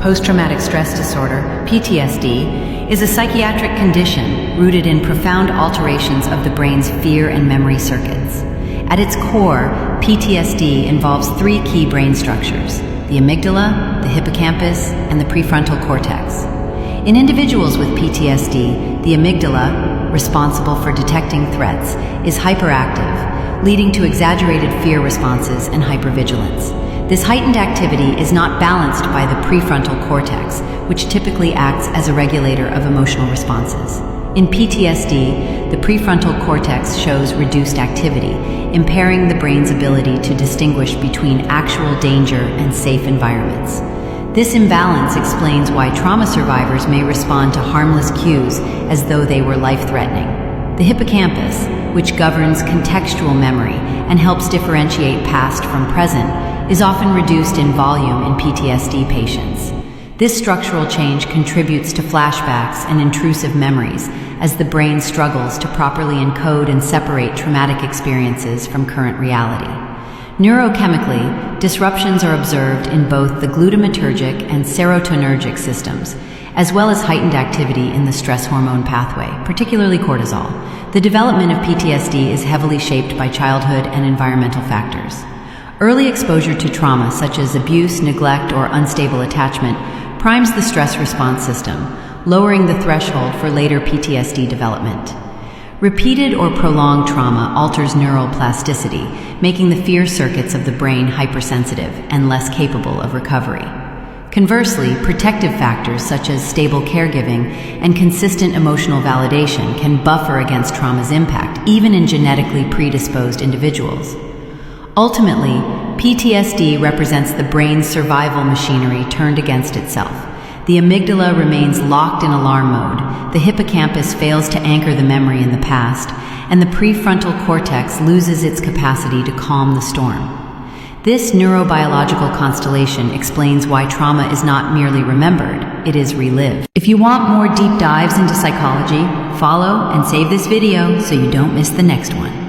post-traumatic stress disorder, PTSD, is a psychiatric condition rooted in profound alterations of the brain's fear and memory circuits. At its core, PTSD involves three key brain structures: the amygdala, the hippocampus, and the prefrontal cortex. In individuals with PTSD, the amygdala, responsible for detecting threats, is hyperactive, leading to exaggerated fear responses and hypervigilance. This heightened activity is not balanced by the prefrontal cortex, which typically acts as a regulator of emotional responses. In PTSD, the prefrontal cortex shows reduced activity, impairing the brain's ability to distinguish between actual danger and safe environments. This imbalance explains why trauma survivors may respond to harmless cues as though they were life-threatening. The hippocampus, which governs contextual memory and helps differentiate past from present, is often reduced in volume in PTSD patients. This structural change contributes to flashbacks and intrusive memories as the brain struggles to properly encode and separate traumatic experiences from current reality. Neurochemically, disruptions are observed in both the glutamatergic and serotonergic systems, as well as heightened activity in the stress hormone pathway, particularly cortisol. The development of PTSD is heavily shaped by childhood and environmental factors. Early exposure to trauma, such as abuse, neglect, or unstable attachment, primes the stress response system, lowering the threshold for later PTSD development. Repeated or prolonged trauma alters neural plasticity, making the fear circuits of the brain hypersensitive and less capable of recovery. Conversely, protective factors such as stable caregiving and consistent emotional validation can buffer against trauma's impact, even in genetically predisposed individuals. Ultimately, PTSD represents the brain's survival machinery turned against itself. The amygdala remains locked in alarm mode, the hippocampus fails to anchor the memory in the past, and the prefrontal cortex loses its capacity to calm the storm. This neurobiological constellation explains why trauma is not merely remembered, it is relived. If you want more deep dives into psychology, follow and save this video so you don't miss the next one.